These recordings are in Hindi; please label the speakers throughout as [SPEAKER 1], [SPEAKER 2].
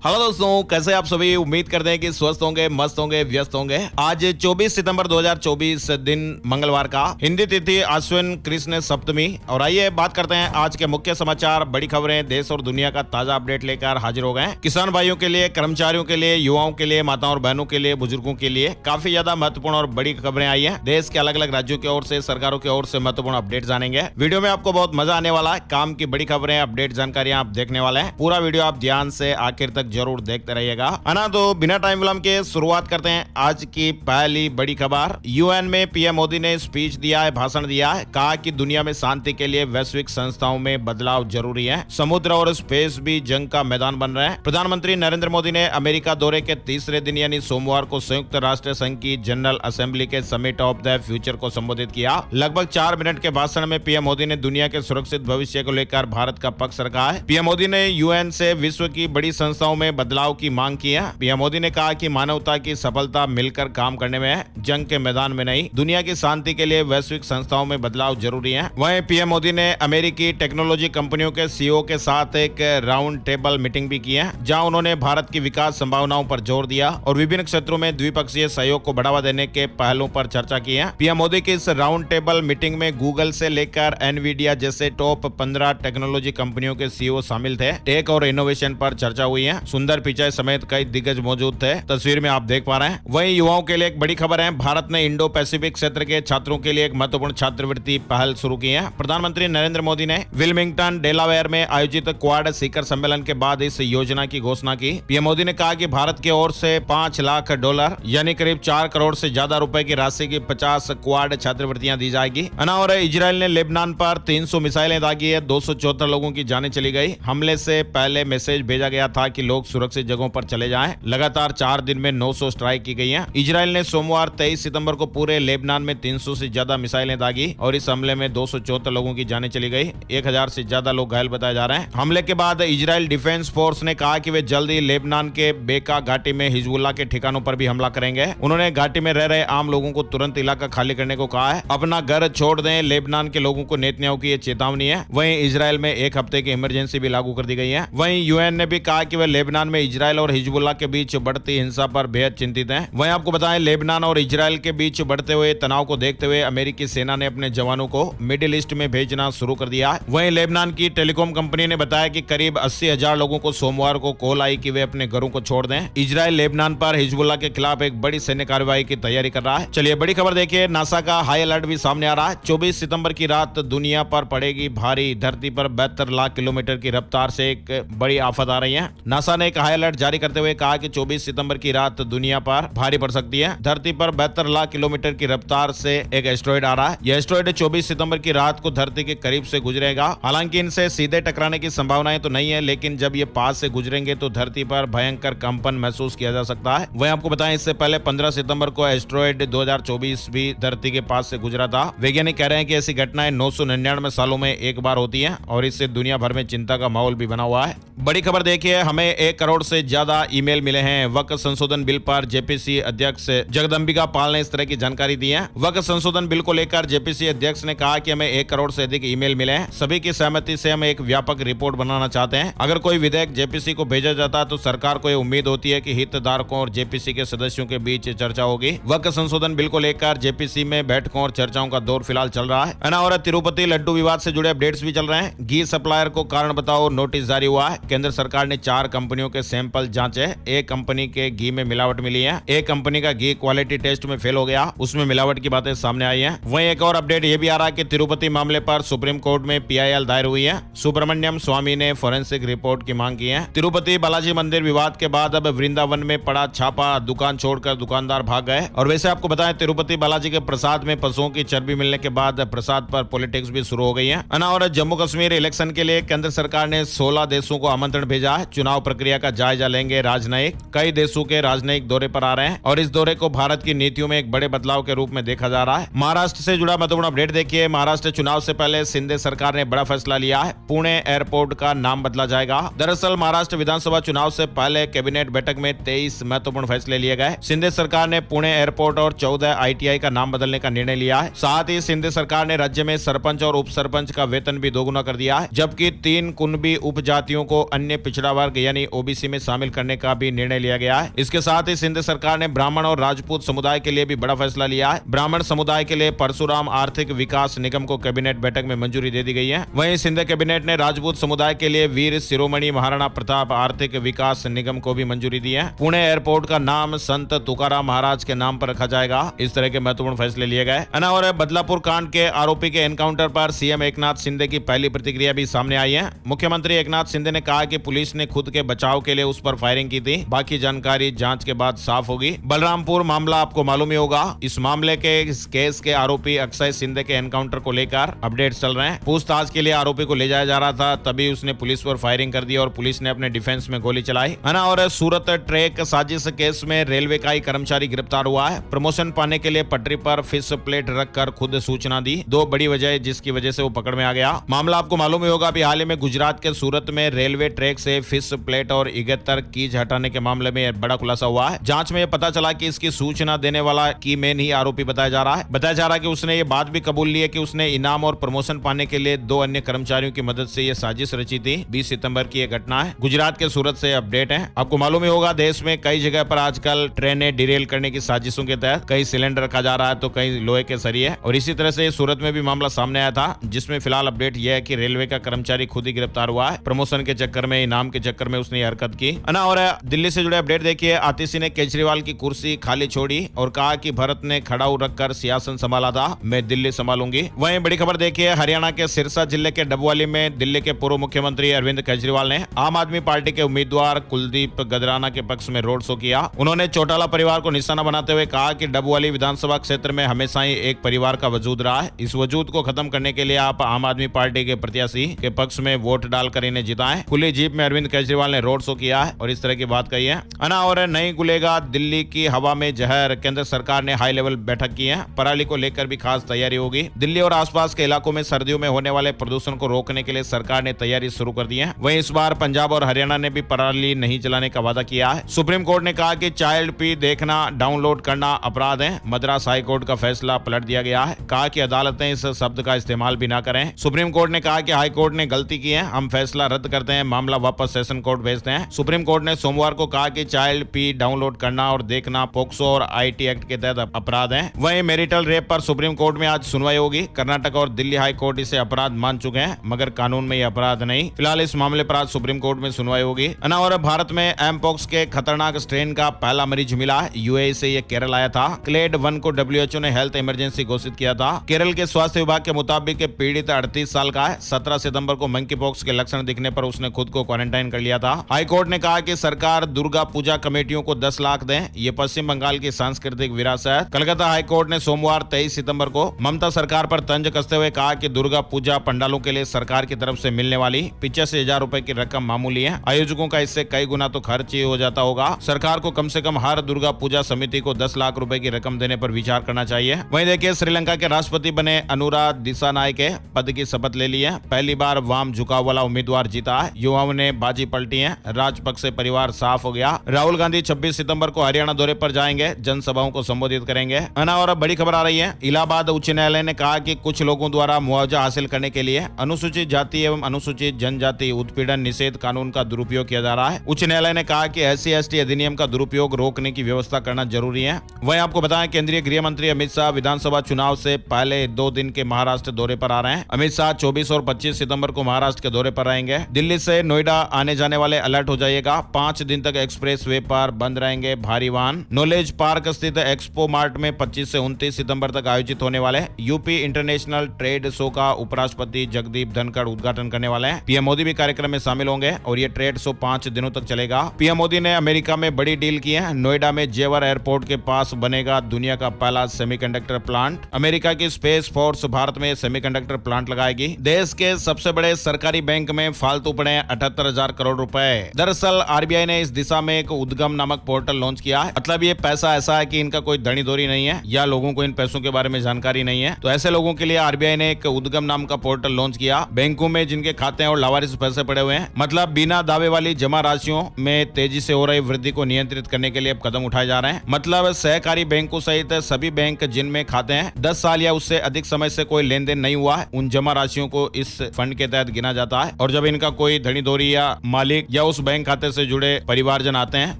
[SPEAKER 1] हेलो दोस्तों, कैसे आप सभी। उम्मीद करते हैं कि स्वस्थ होंगे, मस्त होंगे, व्यस्त होंगे। आज 24 सितंबर 2024 दिन मंगलवार का, हिंदी तिथि आश्विन कृष्ण सप्तमी। और आइए बात करते हैं आज के मुख्य समाचार, बड़ी खबरें, देश और दुनिया का ताजा अपडेट लेकर हाजिर हो गए। किसान भाइयों के लिए, कर्मचारियों के लिए, युवाओं के लिए, माताओं और बहनों के लिए, बुजुर्गों के लिए काफी ज्यादा महत्वपूर्ण और बड़ी खबरें आई है। देश के अलग अलग राज्यों की ओर से, सरकारों की ओर से महत्वपूर्ण अपडेट जानेंगे। वीडियो में आपको बहुत मजा आने वाला है। काम की बड़ी खबरें, अपडेट, जानकारियां आप देखने वाले हैं। पूरा वीडियो आप ध्यान से आखिर तक जरूर देखते रहिएगा, है ना। तो बिना टाइम विलंब के शुरुआत करते हैं आज की पहली बड़ी खबर। यूएन में पीएम मोदी ने स्पीच दिया है, भाषण दिया है। कहा कि दुनिया में शांति के लिए वैश्विक संस्थाओं में बदलाव जरूरी है। समुद्र और स्पेस भी जंग का मैदान बन रहे हैं। प्रधानमंत्री नरेंद्र मोदी ने अमेरिका दौरे के तीसरे दिन यानी सोमवार को संयुक्त राष्ट्र संघ की जनरल असेंबली के समिट ऑफ द फ्यूचर को संबोधित किया। लगभग 4 मिनट के भाषण में पीएम मोदी ने दुनिया के सुरक्षित भविष्य को लेकर भारत का पक्ष रखा है। पीएम मोदी ने यूएन से विश्व की बड़ी संस्थाओं में बदलाव की मांग की है। पीएम मोदी ने कहा कि मानवता की सफलता मिलकर काम करने में है, जंग के मैदान में नहीं। दुनिया की शांति के लिए वैश्विक संस्थाओं में बदलाव जरूरी है। वहीं पीएम मोदी ने अमेरिकी टेक्नोलॉजी कंपनियों के सीईओ के साथ एक राउंड टेबल मीटिंग भी की है, जहां उन्होंने भारत की विकास संभावनाओं पर जोर दिया और विभिन्न क्षेत्रों में द्विपक्षीय सहयोग को बढ़ावा देने के पहलों पर चर्चा की है। पीएम मोदी की इस राउंड टेबल मीटिंग में गूगल से लेकर एनवीडिया जैसे टॉप 15 टेक्नोलॉजी कंपनियों के सीईओ शामिल थे। टेक और इनोवेशन पर चर्चा हुई है। सुंदर पिचाई समेत कई दिग्गज मौजूद थे, तस्वीर में आप देख पा रहे हैं। वहीं युवाओं के लिए एक बड़ी खबर है। भारत ने इंडो पैसिफिक क्षेत्र के छात्रों के लिए एक महत्वपूर्ण छात्रवृत्ति पहल शुरू की है। प्रधानमंत्री नरेंद्र मोदी ने विल्मिंगटन, डेलावेयर में आयोजित क्वाड शिखर सम्मेलन के बाद इस योजना की घोषणा की। पीएम मोदी ने कहा कि भारत की ओर से $5 लाख यानी करीब 4 करोड़ से ज्यादा रुपए की राशि की 50 क्वाड छात्रवृत्तियां दी जाएगी। और इजराइल ने लेबनान पर 300 मिसाइलें दागी है। 274 लोगों की जानें चली गई। हमले से पहले मैसेज भेजा गया था कि लोग सुरक्षित जगहों पर चले जाएं। लगातार 4 दिन में 900 स्ट्राइक की गई हैं। इजराइल ने सोमवार 23 सितंबर को पूरे लेबनान में 300 से ज्यादा मिसाइलें दागी और इस हमले में 274 लोगों की जानें चली गई। 1000 से ज्यादा लोग घायल बताए जा रहे हैं। हमले के बाद इजराइल डिफेंस फोर्स ने कहा कि वे जल्द ही लेबनान के बेका घाटी में हिजबुल्लाह के ठिकानों पर भी हमला करेंगे। उन्होंने घाटी में रह रहे आम लोगों को तुरंत इलाका खाली करने को कहा है। अपना घर छोड़ दें, लेबनान के लोगों को नेतन्याहू की चेतावनी है। वहीं इजराइल में 1 हफ्ते की इमरजेंसी भी लागू कर दी गई है। वहीं यूएन ने भी कहा कि वे लेबनान में इजराइल और हिजबुल्लाह के बीच बढ़ती हिंसा पर बेहद चिंतित हैं। वहीं आपको बताएं, लेबनान और इजराइल के बीच बढ़ते हुए तनाव को देखते हुए अमेरिकी सेना ने अपने जवानों को मिडिल ईस्ट में भेजना शुरू कर दिया है। वहीं लेबनान की टेलीकॉम कंपनी ने बताया कि करीब 80,000 लोगों को सोमवार को कॉल आई कि वे अपने घरों को छोड़ दें। इजराइल लेबनान पर हिजबुल्लाह के खिलाफ एक बड़ी सैन्य कार्रवाई की तैयारी कर रहा है। चलिए बड़ी खबर देखिए, नासा का हाई अलर्ट भी सामने आ रहा है। 24 सितंबर की रात दुनिया पर पड़ेगी भारी। धरती पर 72 लाख किलोमीटर की रफ्तार से एक बड़ी आफत आ रही है। नासा ने एक हाई अलर्ट जारी करते हुए कहा कि 24 सितंबर की रात दुनिया पर भारी पड़ सकती है। धरती पर 72 लाख किलोमीटर की रफ्तार से एक एस्टेरॉयड आ रहा है। यह एस्टेरॉयड 24 सितंबर की रात को धरती के करीब से गुजरेगा। हालांकि इनसे सीधे टकराने की संभावनाएं तो नहीं है, लेकिन जब ये पास से गुजरेंगे तो धरती पर भयंकर कंपन महसूस किया जा सकता है। वहीं आपको बताएं, इससे पहले 15 सितंबर को एस्टेरॉयड 2024 भी धरती के पास से गुजरा था। वैज्ञानिक कह रहे हैं कि ऐसी घटनाएं 999 सालों में एक बार होती है और इससे दुनिया भर में चिंता का माहौल भी बना हुआ है। बड़ी खबर देखिए, हमें 1 करोड़ से ज्यादा ईमेल मिले हैं। वक्फ संशोधन बिल पर जेपीसी अध्यक्ष जगदंबिका पाल ने इस तरह की जानकारी दी है। वक्फ संशोधन बिल को लेकर जेपीसी अध्यक्ष ने कहा कि हमें 1 करोड़ से अधिक ईमेल मिले हैं। सभी की सहमति से हम एक व्यापक रिपोर्ट बनाना चाहते हैं। अगर कोई विधेयक जेपीसी को भेजा जाता है तो सरकार को यह उम्मीद होती है कि हितधारकों और जेपीसी के सदस्यों के बीच चर्चा होगी। वक्फ संशोधन बिल को लेकर जेपीसी में बैठकों और चर्चाओं का दौर फिलहाल चल रहा है ना। और तिरुपति लड्डू विवाद से जुड़े अपडेट्स भी चल रहे हैं। घी सप्लायर को कारण बताओ नोटिस जारी हुआ है। केंद्र सरकार ने 4 कंपनियों के सैंपल जांचे। एक कंपनी के घी में मिलावट मिली है। एक कंपनी का घी क्वालिटी टेस्ट में फेल हो गया, उसमें मिलावट की बातें सामने आई हैं। वहीं एक और अपडेट ये भी आ रहा है कि तिरुपति मामले पर सुप्रीम कोर्ट में पीआईएल दायर हुई है। सुब्रमण्यम स्वामी ने फोरेंसिक रिपोर्ट की मांग की है। तिरुपति बालाजी मंदिर विवाद के बाद अब वृंदावन में पड़ा छापा। दुकान छोड़कर दुकानदार भाग गए। और वैसे आपको बताएं, तिरुपति बालाजी के प्रसाद में पशुओं की चर्बी मिलने के बाद प्रसाद पर पॉलिटिक्स भी शुरू हो गई है। और जम्मू कश्मीर इलेक्शन के लिए केंद्र सरकार ने 16 देशों को आमंत्रण भेजा है। चुनाव प्रक्रिया का जायजा लेंगे राजनयिक। कई देशों के राजनयिक दौरे पर आ रहे हैं और इस दौरे को भारत की नीतियों में एक बड़े बदलाव के रूप में देखा जा रहा है। महाराष्ट्र से जुड़ा महत्वपूर्ण अपडेट देखिए। महाराष्ट्र चुनाव से पहले शिंदे सरकार ने बड़ा फैसला लिया है। पुणे एयरपोर्ट का नाम बदला जाएगा। दरअसल महाराष्ट्र विधानसभा चुनाव से पहले कैबिनेट बैठक में 23 महत्वपूर्ण फैसले लिए गए। शिंदे सरकार ने पुणे एयरपोर्ट और 14 आईटीआई का नाम बदलने का निर्णय लिया है। साथ ही शिंदे सरकार ने राज्य में सरपंच और उप सरपंच का वेतन भी दोगुना कर दिया है, जबकि 3 कुनबी उपजातियों को अन्य पिछड़ा वर्ग यानी ओबीसी में शामिल करने का भी निर्णय लिया गया है। इसके साथ ही सिंध सरकार ने ब्राह्मण और राजपूत समुदाय के लिए भी बड़ा फैसला लिया है। ब्राह्मण समुदाय के लिए परशुराम आर्थिक विकास निगम को कैबिनेट बैठक में मंजूरी दे दी गई है। वहीं सिंध कैबिनेट ने राजपूत समुदाय के लिए वीर शिरोमणि महाराणा प्रताप आर्थिक विकास निगम को भी मंजूरी दी है। पुणे एयरपोर्ट का नाम संत तुकाराम महाराज के नाम पर रखा जाएगा। इस तरह के महत्वपूर्ण फैसले लिए गए। और बदलापुर कांड के आरोपी के एनकाउंटर पर सीएम एकनाथ शिंदे की पहली प्रतिक्रिया भी सामने आई है। मुख्यमंत्री एकनाथ शिंदे ने कहा कि पुलिस ने खुद के बचाव के लिए उस पर फायरिंग की थी, बाकी जानकारी जांच के बाद साफ होगी। बलरामपुर मामला आपको मालूम ही होगा। इस मामले के इस केस के आरोपी अक्षय शिंदे के एनकाउंटर को लेकर अपडेट्स चल रहे हैं। पूछताछ के लिए आरोपी को ले जाया जा रहा था, तभी उसने पुलिस पर फायरिंग कर दी और पुलिस ने अपने डिफेंस में गोली चलाई, है ना। और सूरत ट्रैक साजिश केस में रेलवे का ही कर्मचारी गिरफ्तार हुआ है। प्रमोशन पाने के लिए पटरी पर फिश प्लेट रखकर खुद सूचना दी, दो बड़ी वजह जिसकी वजह से वो पकड़ में आ गया। मामला आपको मालूम ही होगा, अभी हाल ही में गुजरात के सूरत में रेलवे ट्रैक से फिश प्लेट और 71 कीज हटाने के मामले में बड़ा खुलासा हुआ है। जांच में यह पता चला कि इसकी सूचना देने वाला की मेन ही आरोपी बताया जा रहा है। बताया जा रहा है कि उसने ये बात भी कबूल ली है कि उसने इनाम और प्रमोशन पाने के लिए दो अन्य कर्मचारियों की मदद से यह साजिश रची थी। 20 सितंबर की यह घटना है। गुजरात के सूरत से अपडेट है। आपको मालूम ही होगा, देश में कई जगह पर आजकल ट्रेनें डिरेल करने की साजिशों के तहत कई सिलेंडर रखा जा रहा है तो कई लोहे के सरिये, और इसी तरह से सूरत में भी मामला सामने आया था, जिसमें फिलहाल अपडेट यह है कि रेलवे का कर्मचारी खुद ही गिरफ्तार हुआ है। प्रमोशन के चक्कर में, इनाम के चक्कर में उसने हरकत की, है ना। और दिल्ली से जुड़े अपडेट देखिए। आतिशी ने केजरीवाल की कुर्सी खाली छोड़ी और कहा कि भरत ने खड़ाऊ रखकर सियासन संभाला था, मैं दिल्ली संभालूंगी। वहीं बड़ी खबर देखिए, हरियाणा के सिरसा जिले के डबवाली में दिल्ली के पूर्व मुख्यमंत्री अरविंद केजरीवाल ने आम आदमी पार्टी के उम्मीदवार कुलदीप गदराना के पक्ष में रोड शो किया। उन्होंने चौटाला परिवार को निशाना बनाते हुए कहा कि डबवाली विधानसभा क्षेत्र में हमेशा ही एक परिवार का वजूद रहा है। इस वजूद को खत्म करने के लिए आप आम आदमी पार्टी के प्रत्याशी के पक्ष में वोट डालकर इन्हें जिताएं। खुली जीप में अरविंद केजरीवाल ने रोड शो किया है और इस तरह की बात कही है, ना। और नहीं गुलेगा दिल्ली की हवा में जहर, केंद्र सरकार ने हाई लेवल बैठक की है। पराली को लेकर भी खास तैयारी होगी। दिल्ली और आसपास के इलाकों में सर्दियों में होने वाले प्रदूषण को रोकने के लिए सरकार ने तैयारी शुरू कर दी है। वहीं इस बार पंजाब और हरियाणा ने भी पराली नहीं जलाने का वादा किया है। सुप्रीम कोर्ट ने कहा कि चाइल्ड पी देखना, डाउनलोड करना अपराध है। मद्रास हाई कोर्ट का फैसला पलट दिया गया है। कहा कि अदालतें इस शब्द का इस्तेमाल भी ना करें। सुप्रीम कोर्ट ने कहा कि हाई कोर्ट ने गलती की है, हम फैसला रद्द करते हैं, मामला वापस सेशन कोर्ट भेजते हैं। सुप्रीम कोर्ट ने सोमवार को कहा कि चाइल्ड पी डाउनलोड करना और देखना पोक्सो और आईटी एक्ट के तहत अपराध है। वहीं मैरिटल रेप पर सुप्रीम कोर्ट में आज सुनवाई होगी। कर्नाटक और दिल्ली हाई कोर्ट इसे अपराध मान चुके हैं, मगर कानून में यह अपराध नहीं। फिलहाल इस मामले पर आज सुप्रीम कोर्ट में सुनवाई होगी। और भारत में एमपॉक्स के खतरनाक स्ट्रेन का पहला मरीज मिला है। यूएई से यह केरल आया था। क्लेड 1 को डब्ल्यूएचओ ने हेल्थ इमरजेंसी घोषित किया था। केरल के स्वास्थ्य विभाग के मुताबिक पीड़ित 38 साल का है। 17 सितंबर को मंकी पॉक्स के लक्षण दिखने पर उसने खुद को क्वारंटाइन कर लिया था। हाई कोर्ट ने कहा कि सरकार दुर्गा पूजा कमेटियों को 10 लाख दें, ये पश्चिम बंगाल की सांस्कृतिक विरासत। कलकत्ता हाई कोर्ट ने सोमवार 23 सितंबर को ममता सरकार पर तंज कसते हुए कहा कि दुर्गा पूजा पंडालों के लिए सरकार की तरफ से मिलने वाली 85,000 रुपए की रकम मामूली है। आयोजकों का इससे कई गुना तो खर्च ही हो जाता होगा। सरकार को कम से कम हर दुर्गा पूजा समिति को 10 लाख रुपए की रकम देने पर विचार करना चाहिए। वहीं देखिए, श्रीलंका के राष्ट्रपति बने अनुरा दिसानायके पद की शपथ ले ली है। पहली बार वाम झुकाव वाला उम्मीदवार जीता है। युवाओं ने बाजी पलटी है। राजपक्षे परिवार साफ हो गया। राहुल गांधी 26 सितंबर को हरियाणा दौरे पर जाएंगे, जनसभाओं को संबोधित करेंगे। और बड़ी खबर आ रही है, इलाहाबाद उच्च न्यायालय ने कहा कि कुछ लोगों द्वारा मुआवजा हासिल करने के लिए अनुसूचित जाति एवं अनुसूचित जनजाति उत्पीड़न निषेध कानून का दुरुपयोग किया जा रहा है। उच्च न्यायालय ने कहा कि SC/ST अधिनियम का दुरुपयोग रोकने की व्यवस्था करना जरूरी है। वहीं आपको बताएं, केंद्रीय गृह मंत्री अमित शाह विधानसभा चुनाव से पहले 2 दिन के महाराष्ट्र दौरे पर आ रहे हैं। अमित शाह 24 और 25 सितंबर को महाराष्ट्र के दौरे पर रहेंगे। दिल्ली से नोएडा आने जाने वाले अलर्ट हो जाइएगा। 5 दिन तक एक्सप्रेस वे पर बंद रहेंगे भारी वाहन। नॉलेज पार्क स्थित एक्सपो मार्ट में 25 से 29 सितंबर तक आयोजित होने वाले यूपी इंटरनेशनल ट्रेड शो का उपराष्ट्रपति जगदीप धनखड़ उद्घाटन करने वाले हैं। पीएम मोदी भी कार्यक्रम में शामिल होंगे और ये ट्रेड शो 5 दिनों तक चलेगा। पीएम मोदी ने अमेरिका में बड़ी डील की है। नोएडा में जेवर एयरपोर्ट के पास बनेगा दुनिया का पहला सेमीकंडक्टर प्लांट। अमेरिका की स्पेस फोर्स भारत में सेमीकंडक्टर प्लांट लगाएगी। देश के सबसे बड़े सरकारी बैंक में फालतू पड़े 78,000 करोड़ रुपए। दरअसल आरबीआई ने इस दिशा में एक उद्गम नामक पोर्टल लॉन्च किया है। मतलब ये पैसा ऐसा है कि इनका कोई धनी धोरी नहीं है या लोगों को इन पैसों के बारे में जानकारी नहीं है, तो ऐसे लोगों के लिए आरबीआई ने एक उद्गम नाम का पोर्टल लॉन्च किया। बैंकों में जिनके खाते और लावारिस पैसे पड़े हुए हैं, मतलब बिना दावे वाली जमा राशियों में तेजी से हो रही वृद्धि को नियंत्रित करने के लिए अब कदम उठाए जा रहे हैं। मतलब सहकारी बैंकों सहित सभी बैंक जिनमें खाते हैं 10 साल या उससे अधिक समय से कोई लेन देन नहीं हुआ है, उन जमा राशियों को इस फंड के तहत गिना जाता है। और जब इनका कोई धनी धोरी या मालिक या उस बैंक खाते से जुड़े परिवारजन आते हैं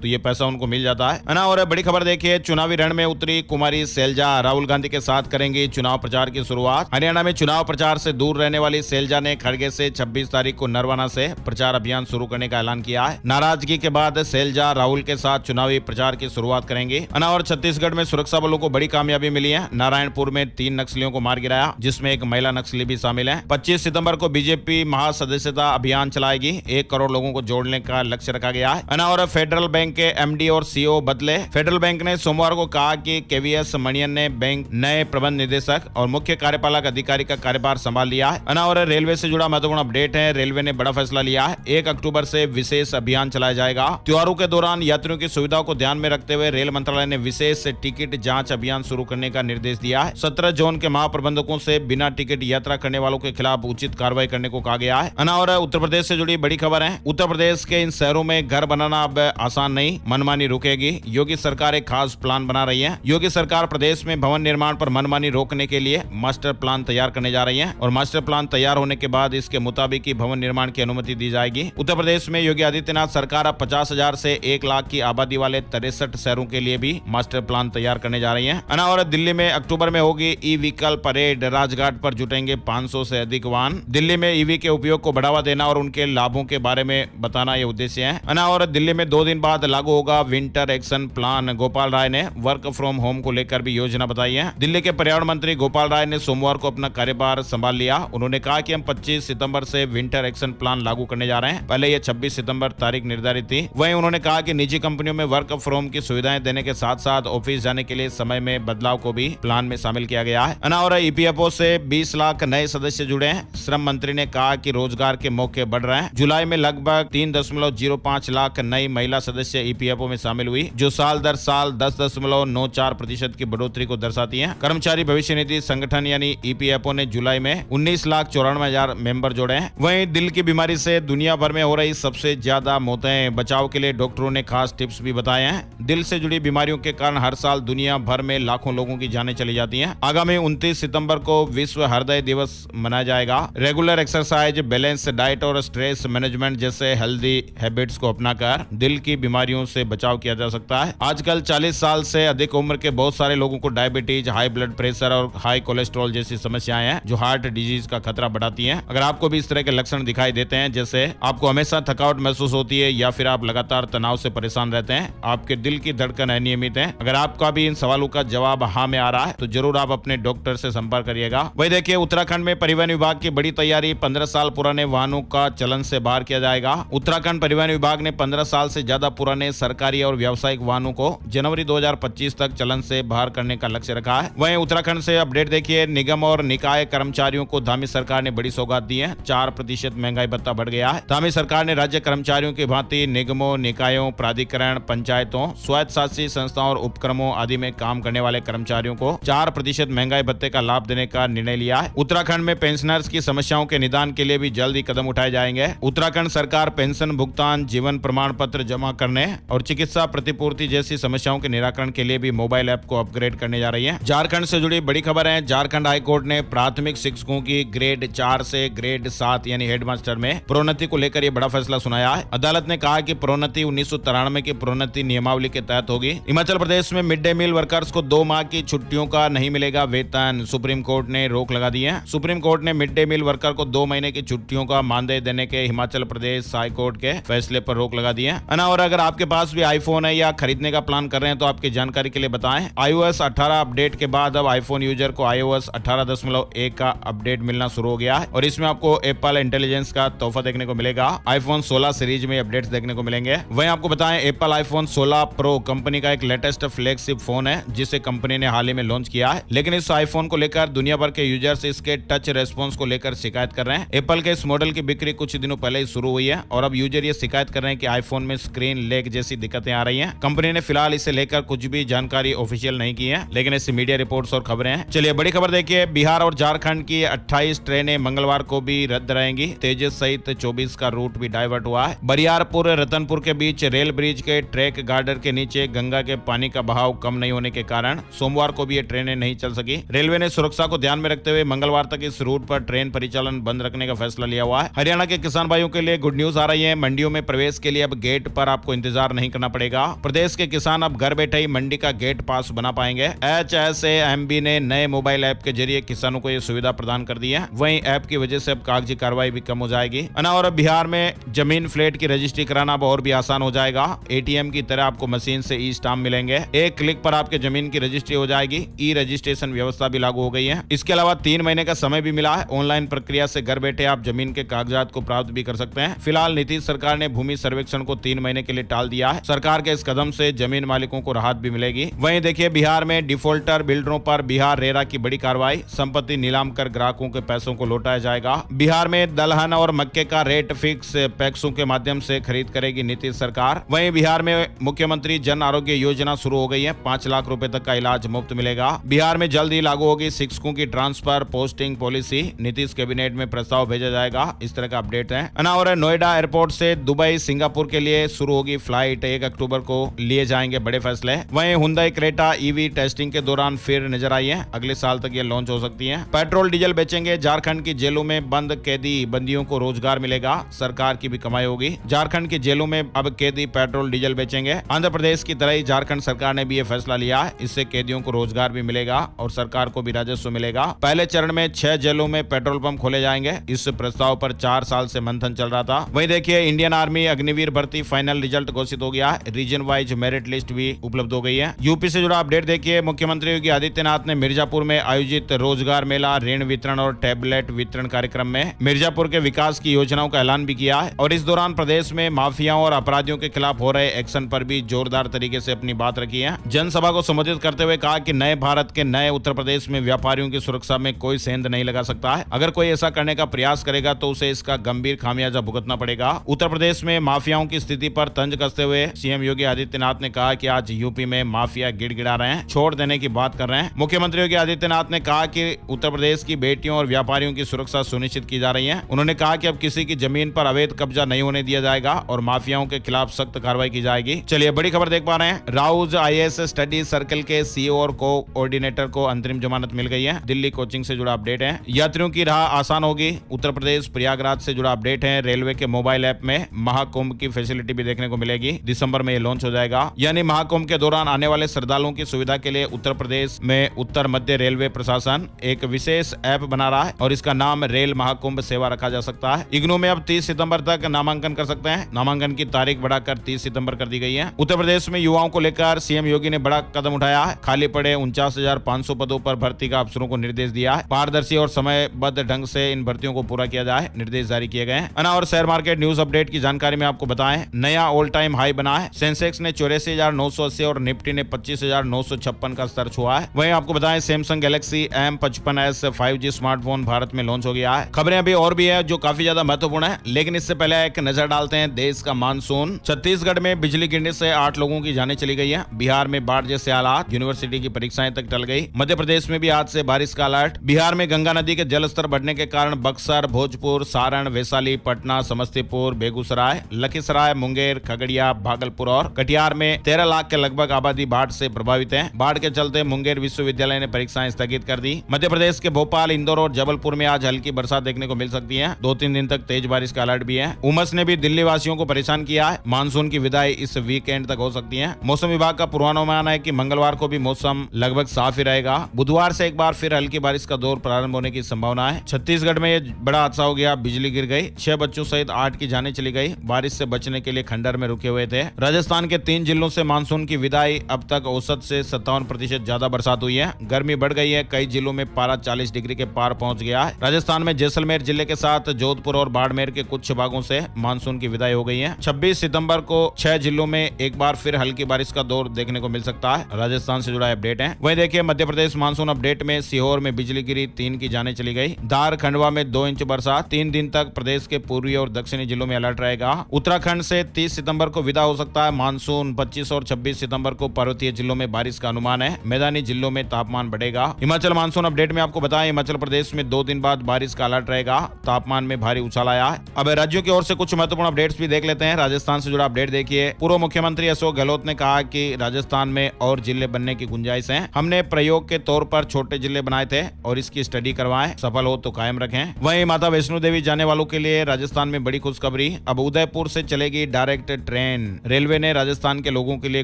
[SPEAKER 1] तो ये पैसा उनको मिल जाता है ना। और बड़ी खबर देखिए, चुनावी रण में उतरी कुमारी सैलजा, राहुल गांधी के साथ करेंगी चुनाव प्रचार की शुरुआत। हरियाणा में चुनाव प्रचार से दूर रहने वाली सैलजा ने खड़गे से 26 तारीख को नरवाना से प्रचार अभियान शुरू करने का ऐलान किया है। नाराजगी के बाद सैलजा राहुल के साथ चुनावी प्रचार की शुरुआत करेंगी। और छत्तीसगढ़ में सुरक्षा बलों को बड़ी कामयाबी मिली है। नारायणपुर में 3 नक्सलियों को मार गिराया, जिसमें एक महिला नक्सली भी शामिल है। 25 सितंबर को बीजेपी महासदस्यता अभियान चलाएगी। 1 करोड़ लोगों को जोड़ने का लक्ष्य रखा गया है। और फेडरल बैंक के एमडी और सीईओ बदले। फेडरल बैंक ने सोमवार को कहा कि केवीएस मणियन ने बैंक नए प्रबंध निदेशक और मुख्य कार्यपालक अधिकारी का कार्यभार संभाल लिया है। और रेलवे से जुड़ा महत्वपूर्ण अपडेट है। रेलवे ने बड़ा फैसला लिया है। 1 अक्टूबर से विशेष अभियान चलाया जाएगा। त्योहारों के दौरान यात्रियों की सुविधा को ध्यान में रखते हुए रेल मंत्रालय ने विशेष टिकट जांच अभियान शुरू करने का निर्देश दिया है। 17 जोन के महाप्रबंधकों से बिना टिकट यात्रा करने वालों के खिलाफ उचित कार्रवाई करने को कहा गया है। और उत्तर प्रदेश से जुड़ी बड़ी खबर है। उत्तर प्रदेश के इन शहरों में घर बनाना अब आसान नहीं, मनमानी रुकेगी। योगी सरकार एक खास प्लान बना रही है। योगी सरकार प्रदेश में भवन निर्माण पर मनमानी रोकने के लिए मास्टर प्लान तैयार करने जा रही है और मास्टर प्लान तैयार होने के बाद इसके मुताबिक ही भवन निर्माण की अनुमति दी जाएगी। उत्तर प्रदेश में योगी आदित्यनाथ सरकार अब 50,000 से 1 लाख की आबादी वाले 63 शहरों के लिए भी मास्टर प्लान तैयार करने जा रही है। और दिल्ली में अक्टूबर में होगी ई व्हीकल परेड। राजघाट पर जुटेंगे 500 से अधिक वाहन। दिल्ली में ईवी के उपयोग को बढ़ावा देना और उनके लाभों के बारे में बताना ये उद्देश्य है। और दिल्ली में 2 दिन बाद लागू होगा winter action plan. Gopal Rai ने वर्क फ्रॉम होम को लेकर भी योजना बताई है। दिल्ली के पर्यावरण मंत्री गोपाल राय ने सोमवार को अपना कार्यभार संभाल लिया। उन्होंने कहा कि हम 25 सितंबर से विंटर एक्शन प्लान लागू करने जा रहे हैं। पहले ये 26 सितंबर तारीख निर्धारित थी। वहीं उन्होंने कहा कि निजी कंपनियों में वर्क फ्रॉम की सुविधाएं देने के साथ साथ ऑफिस जाने के लिए समय में बदलाव को भी प्लान में शामिल किया गया है। और ईपीएफओ से 20 लाख नए सदस्य जुड़े हैं। श्रम मंत्री ने कहा कि रोजगार के मौके बढ़ रहे हैं। जुलाई में लगभग 3.05 लाख नई महिला सदस्य ईपीएफओ में शामिल हुई, जो साल दर साल 10.94% की बढ़ोतरी को दर्शाती है। कर्मचारी भविष्य निधि संगठन यानी ईपीएफओ ने जुलाई में 19,94,000 मेंबर जोड़े हैं। वहीं दिल की बीमारी से दुनिया भर में हो रही सबसे ज्यादा मौतें, बचाव के लिए डॉक्टरों ने खास टिप्स भी बताए हैं। दिल से जुड़ी बीमारियों के कारण हर साल दुनिया भर में लाखों लोगों की जानें चली जाती हैं। आगामी 29 सितंबर को विश्व हृदय दिवस मनाया जाएगा। रेगुलर एक्सरसाइज, बैलेंस डाइट और स्ट्रेस मैनेजमेंट जैसे हेल्दी हैबिट्स को अपनाकर दिल की बीमारियों से बचाव किया जा सकता है। आजकल 40 साल से अधिक उम्र के बहुत सारे लोगों को डायबिटीज, हाई ब्लड प्रेशर और हाई कोलेस्ट्रॉल जैसी समस्याएं हैं, जो हार्ट डिजीज का खतरा बढ़ाती हैं। अगर आपको भी इस तरह के लक्षण दिखाई देते हैं, जैसे आपको हमेशा थकावट महसूस होती है या फिर आप लगातार तनाव से परेशान रहते हैं, आपके दिल की धड़कन अनियमित है, अगर आपका भी इन सवालों का जवाब हाँ में आ रहा है तो जरूर आप अपने डॉक्टर से संपर्क करिएगा। वही देखिए, उत्तराखंड में परिवहन विभाग की बड़ी तैयारी। 15 साल पुराने वाहनों का चलन से बाहर किया जाएगा। उत्तराखंड परिवहन विभाग ने 15 साल से ज्यादा पुराने सरकारी और व्यावसायिक वाहनों को जनवरी 2025 तक चलन से बाहर करने का लक्ष्य रखा है। वहीं उत्तराखंड से अपडेट देखिए, निगम और निकाय कर्मचारियों को धामी सरकार ने बड़ी सौगात दी है। 4% महंगाई भत्ता बढ़ गया है। धामी सरकार ने राज्य कर्मचारियों की भांति निगमों, निकायों, प्राधिकरण, पंचायतों, स्वायत्तशासी संस्थाओं और उपक्रमों आदि में काम करने वाले कर्मचारियों को 4% महंगाई भत्ते का लाभ देने का निर्णय लिया है। उत्तराखंड में पेंशनर्स की समस्याओं के निदान के लिए भी जल्द ही कदम उठाए जाएंगे। उत्तराखंड सरकार पेंशन भुगतान, जीवन प्रमाण पत्र जमा करने और चिकित्सा प्रतिपूर्ति जैसी समस्याओं के निराकरण के लिए भी मोबाइल ऐप को अपग्रेड करने जा रही है। झारखंड से जुड़ी बड़ी खबर है। झारखंड हाईकोर्ट ने प्राथमिक शिक्षकों की ग्रेड 4 से ग्रेड 7 यानी हेडमास्टर में प्रोन्नति को लेकर यह बड़ा फैसला सुनाया है। अदालत ने कहा कि प्रोन्नति 1993 की प्रोन्नति नियमावली के तहत होगी। हिमाचल प्रदेश में मिड डे मील वर्कर्स को 2 माह की छुट्टियों का नहीं मिलेगा वेतन। सुप्रीम कोर्ट ने रोक लगा दी है। सुप्रीम कोर्ट ने मिड डे मील वर्कर को 2 महीने की छुट्टियों का मानदेय देने के हिमाचल प्रदेश हाईकोर्ट के फैसले पर रोक लगा दी है। और अगर आपके पास भी आईफोन है या खरीदने का प्लान कर रहे हैं तो आपकी जानकारी के लिए बताएं, iOS 18 अपडेट के बाद अब आईफोन यूजर को iOS 18.1 का अपडेट मिलना शुरू हो गया है और इसमें आपको एप्पल इंटेलिजेंस का तोहफा देखने को मिलेगा। आईफोन 16 सीरीज में अपडेट्स देखने को मिलेंगे। वहीं आपको बताएं, एप्पल आईफोन 16 प्रो कंपनी का एक लेटेस्ट फ्लैगशिप फोन है जिसे कंपनी ने हाल ही में लॉन्च किया है। लेकिन इस आईफोन को लेकर दुनिया भर के यूजर्स इसके टच रेस्पॉन्स को लेकर शिकायत कर रहे हैं। एप्पल के इस मॉडल की बिक्री कुछ दिनों पहले ही शुरू हुई है और अब यूजर ये शिकायत कर रहे हैं कि आईफोन में स्क्रीन लैग जैसी दिक्कतें आ रही हैं। कंपनी ने फिलहाल इसे लेकर कुछ भी जानकारी ऑफिशियल नहीं की है, लेकिन ऐसी मीडिया रिपोर्ट्स और खबरें हैं। चलिए बड़ी खबर देखिए, बिहार और झारखंड की 28 ट्रेनें मंगलवार को भी रद्द रहेंगी। तेजस सहित 24 का रूट भी डाइवर्ट हुआ है। बरियारपुर रतनपुर के बीच रेल ब्रिज के ट्रैक गार्डर के नीचे गंगा के पानी का बहाव कम नहीं होने के कारण सोमवार को भी ये ट्रेनें नहीं चल सकी। रेलवे ने सुरक्षा को ध्यान में रखते हुए मंगलवार तक इस रूट पर ट्रेन परिचालन बंद रखने का फैसला लिया हुआ है। हरियाणा के किसान भाइयों के लिए गुड न्यूज आ रही है है, मंडियों में प्रवेश के लिए अब गेट पर आपको इंतजार नहीं करना पड़ेगा। प्रदेश के किसान अब घर बैठे ही मंडी का गेट पास बना पाएंगे। HSAMB ने नए मोबाइल ऐप के जरिए किसानों को ये सुविधा प्रदान कर दी है। वहीं ऐप की वजह से अब कागजी कार्रवाई भी कम हो जाएगी। और बिहार में जमीन फ्लैट की रजिस्ट्री कराना अब और भी आसान हो जाएगा। ATM की तरह आपको मशीन से ई स्टाम्प मिलेंगे। एक क्लिक पर आपके जमीन की रजिस्ट्री हो जाएगी। ई रजिस्ट्रेशन व्यवस्था भी लागू हो गई है। इसके अलावा 3 महीने का समय भी मिला है। ऑनलाइन प्रक्रिया से घर बैठे आप जमीन के कागजात को प्राप्त भी कर सकते हैं। फिलहाल नीतीश सरकार ने भूमि सर्वेक्षण को 3 महीने के लिए टाल दिया है। सरकार के इस कदम से जमीन मालिकों को राहत भी मिलेगी। वहीं देखिए, बिहार में डिफॉल्टर बिल्डरों पर बिहार रेरा की बड़ी कार्रवाई। संपत्ति नीलाम कर ग्राहकों के पैसों को लौटाया जाएगा। बिहार में दलहन और मक्के का रेट फिक्स पैक्सों के माध्यम से खरीद करेगी नीतीश सरकार। वहीं बिहार में मुख्यमंत्री जन आरोग्य योजना शुरू हो गई है। 5 लाख रुपए तक का इलाज मुफ्त मिलेगा। बिहार में जल्द ही लागू होगी शिक्षकों की transfer posting policy. Nitish cabinet में प्रस्ताव भेजा जाएगा। इस तरह का अपडेट है। और नोएडा एयरपोर्ट से दुबई सिंगापुर के लिए शुरू होगी फ्लाइट। 1 अक्टूबर को लिए जाएंगे बड़े फैसले। वहीं हुंडई क्रेटा EV टेस्टिंग के दौरान फिर नजर आई है। अगले साल तक ये लॉन्च हो सकती है। पेट्रोल डीजल बेचेंगे। झारखंड की जेलों में बंद कैदी बंदियों को रोजगार मिलेगा। सरकार की भी कमाई होगी। झारखंड की जेलों में अब कैदी पेट्रोल डीजल बेचेंगे। आंध्र प्रदेश की तरह ही झारखंड सरकार ने भी ये फैसला लिया है। इससे कैदियों को रोजगार भी मिलेगा और सरकार को भी राजस्व मिलेगा। पहले चरण में 6 जेलों में पेट्रोल पंप खोले जाएंगे। इस प्रस्ताव पर 4 साल से मंथन चल रहा था। वहीं देखिए, इंडियन आर्मी अग्निवीर भर्ती फाइनल रिजल्ट घोषित हो गया है। रीजन वाइज मेरिट लिस्ट भी उपलब्ध हो गई है। यूपी से जुड़ा अपडेट देखिए, मुख्यमंत्री योगी आदित्यनाथ ने मिर्जापुर में आयोजित रोजगार मेला, ऋण वितरण और टैबलेट वितरण कार्यक्रम में मिर्जापुर के विकास की योजनाओं का ऐलान भी किया है। और इस दौरान प्रदेश में माफियाओं और अपराधियों के खिलाफ हो रहे एक्शन पर भी जोरदार तरीके से अपनी बात रखी है। जनसभा को संबोधित करते हुए कहा कि नए भारत के नए उत्तर प्रदेश में व्यापारियों की सुरक्षा में कोई सेंध नहीं लगा सकता है। अगर कोई ऐसा करने का प्रयास करेगा तो उसे इसका गंभीर खामियाजा भुगतना पड़ेगा। उत्तर प्रदेश में माफियाओं की स्थिति पर तंज कसते हुए सीएम योगी आदित्यनाथ ने कहा कि आज यूपी में माफिया गिड़गिड़ा रहे हैं, छोड़ देने की बात कर रहे हैं। मुख्यमंत्री योगी आदित्यनाथ ने कहा कि उत्तर प्रदेश की बेटियों और व्यापारियों की सुरक्षा सुनिश्चित की जा रही है। उन्होंने कहा कि अब किसी की जमीन पर अवैध कब्जा नहीं होने दिया जाएगा और माफियाओं के खिलाफ सख्त कार्रवाई की जाएगी। चलिए, बड़ी खबर देख पा रहे हैं। राउज IAS स्टडी सर्कल के CEO और कोऑर्डिनेटर को अंतरिम जमानत मिल गई है। दिल्ली कोचिंग से जुड़ा अपडेट है। यात्रियों की राह आसान होगी। उत्तर प्रदेश प्रयागराज से जुड़ा अपडेट है। रेलवे के मोबाइल ऐप में महाकुंभ की फैसिलिटी भी देखने को मिलेगी। दिसंबर में ये लॉन्च हो जाएगा। यानी महाकुंभ के दौरान आने वाले श्रद्धालुओं की सुविधा के लिए उत्तर प्रदेश में उत्तर मध्य रेलवे प्रशासन एक विशेष ऐप बना रहा है और इसका नाम रेल महाकुंभ सेवा रखा जा सकता है। इग्नू में अब 30 सितंबर तक नामांकन कर सकते हैं। नामांकन की तारीख बढ़ाकर 30 सितंबर कर दी गई है। उत्तर प्रदेश में युवाओं को लेकर सीएम योगी ने बड़ा कदम उठाया है। खाली पड़े 49,500 पदों पर भर्ती का अफसरों को निर्देश दिया है। पारदर्शी और समयबद्ध ढंग से इन भर्तियों को पूरा किया जाए, निर्देश जारी किए गए हैं। और शेयर मार्केट न्यूज अपडेट की जानकारी में आपको बताएं, नया ऑल टाइम हाई बना है। सेंसेक्स ने 84,980 और निफ्टी ने 25,956 का स्तर छुआ है। वहीं आपको बताएं, Samsung Galaxy M55s 5G smartphone Bharat में लॉन्च हो गया है। खबरें अभी और भी है जो काफी ज्यादा महत्वपूर्ण है, लेकिन इससे पहले एक नजर डालते हैं देश का मानसून। छत्तीसगढ़ में बिजली गिरने से 8 लोगों की जानें चली गई है। बिहार में बाढ़ जैसे हालात, यूनिवर्सिटी की परीक्षाएं तक टल गई। मध्य प्रदेश में भी आज से बारिश का अलर्ट। बिहार में गंगा नदी के जलस्तर बढ़ने के कारण बक्सर, भोजपुर, सारण, वैशाली, पटना, समस्तीपुर, बेगूसराय, लखीसराय, मुंगेर, खगड़िया, भागलपुर और कटिहार में 13 लाख के लगभग आबादी बाढ़ से प्रभावित है। बाढ़ के चलते मुंगेर विश्वविद्यालय ने परीक्षाएं स्थगित कर दी। मध्य प्रदेश के भोपाल, इंदौर और जबलपुर में आज हल्की बरसात देखने को मिल सकती है। 2-3 दिन तक तेज बारिश का अलर्ट भी है। उमस ने भी दिल्ली वासियों को परेशान किया है। मानसून की विदाई इस वीकेंड तक हो सकती है। मौसम विभाग का पूर्वानुमान है कि मंगलवार को भी मौसम लगभग साफ ही रहेगा। बुधवार से एक बार फिर हल्की बारिश का दौर प्रारंभ होने की संभावना है। छत्तीसगढ़ में ये बड़ा हादसा हो गया, बिजली गिर गई। 6 बच्चों सहित 8 की जानें चली गई। बारिश से बचने के लिए खंडर में रुके हुए थे। राजस्थान के 3 जिलों से मानसून की विदाई। अब तक औसत से 57% ज्यादा बरसात हुई है। गर्मी बढ़ गई है। कई जिलों में पारा 40 डिग्री के पार पहुंच गया है। राजस्थान में जैसलमेर जिले के साथ जोधपुर और बाड़मेर के कुछ भागों से मानसून की विदाई हो गई है। 26 सितंबर को 6 जिलों में एक बार फिर हल्की बारिश का दौर देखने को मिल सकता है। राजस्थान से जुड़ा अपडेट है। वहीं देखिए, मध्य प्रदेश मानसून अपडेट में सीहोर में बिजली गिरी, 3 की जानें चली गई। धार, खंडवा में 2 इंच बरसात। 3 दिन तक प्रदेश के पूर्वी और दक्षिणी जिलों में अलर्ट रहेगा। उत्तराखंड से 30 सितंबर को विदा हो सकता है मानसून। 25 और 26 सितंबर को पर्वतीय जिलों में बारिश का अनुमान है। मैदानी जिलों में तापमान बढ़ेगा। हिमाचल मानसून अपडेट में आपको बताएं, हिमाचल प्रदेश में 2 दिन बाद बारिश का अलर्ट रहेगा। तापमान में भारी उछाल आया है। अब राज्यों की ओर से कुछ महत्वपूर्ण अपडेट्स भी देख लेते हैं। राजस्थान से जुड़ा अपडेट देखिए। पूर्व मुख्यमंत्री अशोक गहलोत ने कहा कि राजस्थान में और जिले बनने की गुंजाइश है। हमने प्रयोग के तौर पर छोटे जिले बनाए थे और इसकी स्टडी करवाएं, सफल हो तो कायम रखें। वहीं माता वैष्णो देवी जाने वालों के लिए राजस्थान में बड़ी खुशखबरी खुशखबरी, अब उदयपुर से चलेगी डायरेक्ट ट्रेन। रेलवे ने राजस्थान के लोगों के लिए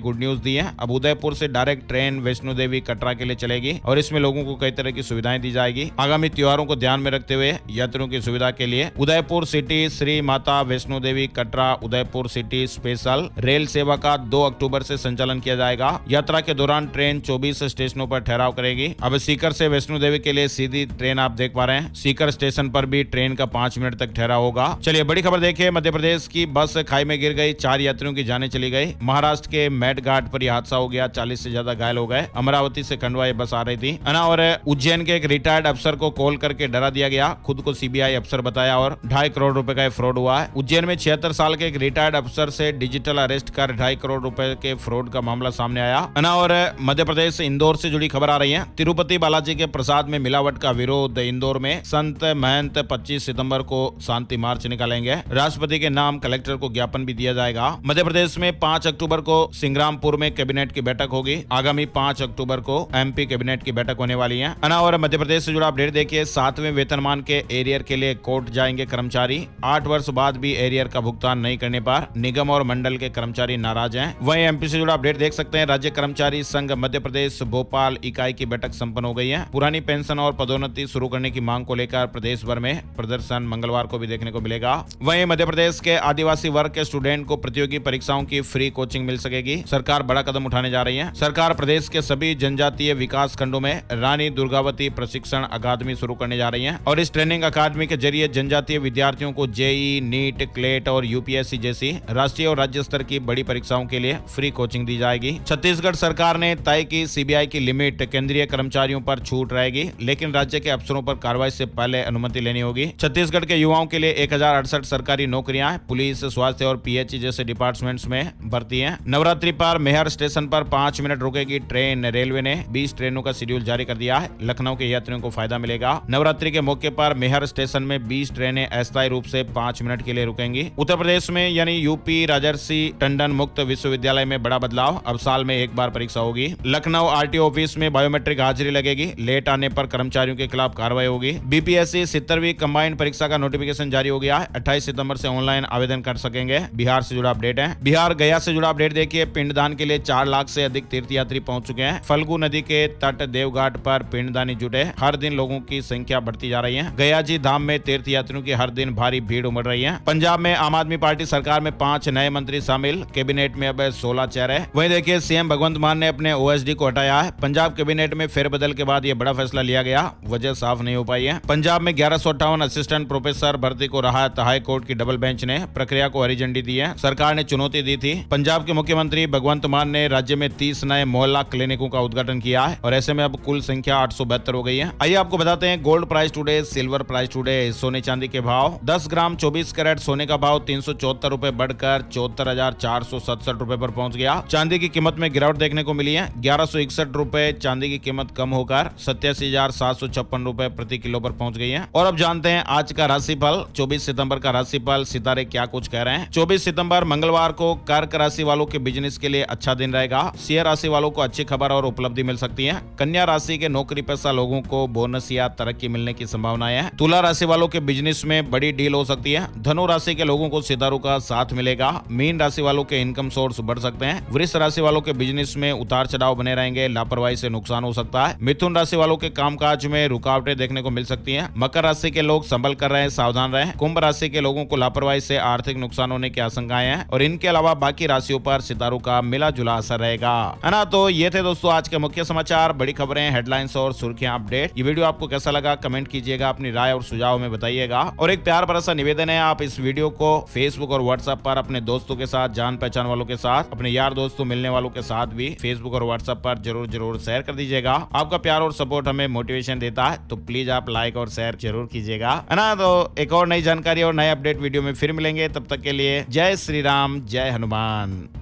[SPEAKER 1] गुड न्यूज दी है। अब उदयपुर से डायरेक्ट ट्रेन वैष्णो देवी कटरा के लिए चलेगी और इसमें लोगों को कई तरह की सुविधाएं दी जाएगी। आगामी त्योहारों को ध्यान में रखते हुए यात्रियों की सुविधा के लिए Udaipur city Shri Mata Vaishno Devi Katra Udaipur city special rail सेवा का 2 अक्टूबर से संचालन किया जाएगा। यात्रा के दौरान ट्रेन 24 स्टेशनों पर ठहराव करेगी। अब सीकर से वैष्णो देवी के लिए सीधी ट्रेन आप देख पा रहे हैं। सीकर स्टेशन पर भी ट्रेन का 5 मिनट तक ठहराव होगा। चलिए बड़ी खबर देखिए, मध्य प्रदेश की बस खाई में गिर गई, 4 यात्रियों की जानें चली गई। महाराष्ट्र के मेट घाट पर यह हादसा हो गया, 40 से ज्यादा घायल हो गए। अमरावती से खंडवा ये बस आ रही थी और उज्जैन के एक रिटायर्ड अफसर को कॉल करके डरा दिया गया, खुद को सीबीआई अफसर बताया और 2.5 करोड़ रुपए का फ्रॉड हुआ है। उज्जैन में 76 साल के एक रिटायर्ड अफसर से डिजिटल अरेस्ट कर 2.5 करोड़ रुपए के फ्रॉड का मामला सामने आया। और मध्य प्रदेश इंदौर से जुड़ी खबर आ रही है। तिरुपति बालाजी के प्रसाद में मिलावट का विरोध, इंदौर में संत महंत 25 सितंबर को शांति मार्च निकालेंगे। राष्ट्रपति के नाम कलेक्टर को ज्ञापन भी दिया जाएगा। मध्य प्रदेश में 5 अक्टूबर को सिंग्रामपुर में कैबिनेट की बैठक होगी। आगामी 5 अक्टूबर को एमपी कैबिनेट की बैठक होने वाली है। और मध्य प्रदेश से जुड़ा अपडेट देखिए, 7वें वेतनमान के एरियर के लिए कोर्ट जाएंगे कर्मचारी। 8 वर्ष बाद भी एरियर का भुगतान नहीं करने पर निगम और मंडल के कर्मचारी नाराज हैं। वहीं एमपी से जुड़ा अपडेट देख सकते हैं, राज्य कर्मचारी संघ मध्य प्रदेश भोपाल इकाई की बैठक संपन्न हो गई है। पुरानी पेंशन और पदोन्नति शुरू करने की मांग को लेकर प्रदेश भर में प्रदर्शन मंगलवार को भी देखने को मिलेगा। वहीं मध्य प्रदेश के आदिवासी वर्ग के स्टूडेंट को प्रतियोगी परीक्षाओं की फ्री कोचिंग मिल सकेगी। सरकार बड़ा कदम उठाने जा रही है। सरकार प्रदेश के सभी जनजातीय विकास खंडों में रानी दुर्गावती प्रशिक्षण अकादमी शुरू करने जा रही है और इस ट्रेनिंग अकादमी के जरिए जनजातीय विद्यार्थियों को जेई, नीट, क्लेट और यूपीएससी जैसी राष्ट्रीय और राज्य स्तर की बड़ी परीक्षाओं के लिए फ्री कोचिंग दी जाएगी। छत्तीसगढ़ सरकार ने तय की सीबीआई की लिमिट, केंद्रीय कर्मचारियों पर छूट रहेगी, लेकिन राज्य के अफसरों पर कार्रवाई से पहले अनुमति लेनी होगी। छत्तीसगढ़ के युवाओं के लिए 1068 सरकारी नौकरियां पुलिस, स्वास्थ्य और पीएचई जैसे डिपार्टमेंट्स में भर्ती हैं। नवरात्रि पर मेहर स्टेशन पर 5 मिनट रुकेगी ट्रेन। रेलवे ने 20 ट्रेनों का शेड्यूल जारी कर दिया है। लखनऊ के यात्रियों को फायदा मिलेगा। नवरात्रि के मौके पर मेहर स्टेशन में 20 ट्रेनें अस्थायी रूप से 5 मिनट के लिए रुकेंगी। उत्तर प्रदेश में यानी यूपी राजर्षि टंडन मुक्त विश्वविद्यालय में बड़ा बदलाव, अब साल में एक बार परीक्षा होगी। लखनऊ आरटीओ ऑफिस में बायोमेट्रिक हाजिरी लगेगी। लेट आने पर कर्मचारियों के खिलाफ कार्रवाई होगी। बीपीएससी 70वीं कंबाइंड परीक्षा का नोटिफिकेशन जारी हो गया है। 28 सितंबर से ऑनलाइन आवेदन कर सकेंगे। बिहार से जुड़ा अपडेट है। बिहार गया से जुड़ा अपडेट देखिए, पिंडदान के लिए 4 लाख से अधिक तीर्थयात्री पहुंच चुके हैं। फल्गु नदी के तट देवघाट पर पिंडदानी जुटे। हर दिन लोगों की संख्या बढ़ती जा रही है। गया जी धाम में तीर्थयात्रियों की हर दिन भारी भीड़ उमड़ रही है। पंजाब में आम आदमी पार्टी सरकार में 5 नए मंत्री शामिल। कैबिनेट में अब 16 चेहरे। वहीं देखिए, सीएम भगवंत मान ने अपने ओएसडी को हटाया है। पंजाब कैबिनेट में फेरबदल के बाद यह बड़ा फैसला लिया गया, वजह साफ नहीं हो पाई है। पंजाब में 1158 असिस्टेंट प्रोफेसर भर्ती को राहत, हाई कोर्ट की डबल बेंच ने प्रक्रिया को हरी झंडी दी है। सरकार ने चुनौती दी थी। पंजाब के मुख्यमंत्री भगवंत मान ने राज्य में 30 नए मोहल्ला क्लिनिकों का उद्घाटन किया है और ऐसे में अब कुल संख्या 872 हो गई है। आइए आपको बताते हैं gold price today, silver price today, सोने चांदी के भाव। 10 ग्राम 24 कैरेट सोने का भाव 374 रुपए बढ़कर 74,467 रुपए पर पहुंच गया। चांदी की कीमत में गिरावट देखने को मिली है। 1161 रुपए चांदी की कीमत कम होकर 87,756 रुपए प्रति किलो पर पहुंच गई है। और अब जानते हैं आज का राशिफल। 24 सितंबर का राशिफल सितारे क्या कुछ कह रहे हैं। 24 सितंबर मंगलवार को कर्क राशि वालों के बिजनेस के लिए अच्छा दिन रहेगा। शेयर राशि वालों को अच्छी खबर और उपलब्धि मिल सकती है। कन्या राशि के नौकरी पेशा लोगों को बोनस या तरक्की मिलने की संभावनाएं है। तुला राशि वालों के बिजनेस में बड़ी डील हो सकती है। धनु राशि के लोगों को सितारों का साथ मिलेगा। मीन राशि वालों के इनकम सोर्स बढ़ सकते हैं। वृष राशि वालों के बिजनेस में उतार चढ़ाव बने रहेंगे, लापरवाही से नुकसान हो सकता है। मिथुन राशि वालों के कामकाज में रुकावटें देखने को मिल सकती है। मकर राशि के लोग संभल कर रहे, सावधान रहें। कुंभ राशि के लोगों को लापरवाही से आर्थिक नुकसान होने की आशंकाएं हैं और इनके अलावा बाकी राशियों पर सितारों का मिला जुला असर रहेगा, है ना। तो ये थे दोस्तों आज के मुख्य समाचार, बड़ी खबरें, हेडलाइंस और सुर्खियां, अपडेट। ये वीडियो आपको कैसा लगा कमेंट कीजिएगा, अपनी राय और सुझाव में बताइएगा। और एक प्यार भरा सा निवेदन है, आप इस वीडियो को फेसबुक और व्हाट्सएप पर अपने दोस्तों के साथ, जान पहचान वालों के साथ, अपने यार दोस्तों मिलने वालों के साथ भी फेसबुक और व्हाट्सएप पर जरूर शेयर कर दीजिएगा। आपका प्यार और सपोर्ट हमें मोटिवेशन देता है, तो प्लीज आप लाइक और शेयर जरूर कीजिएगा, है ना। तो एक और नई जानकारी और नए अपडेट वीडियो में फिर मिलेंगे, तब तक के लिए जय श्री राम, जय हनुमान।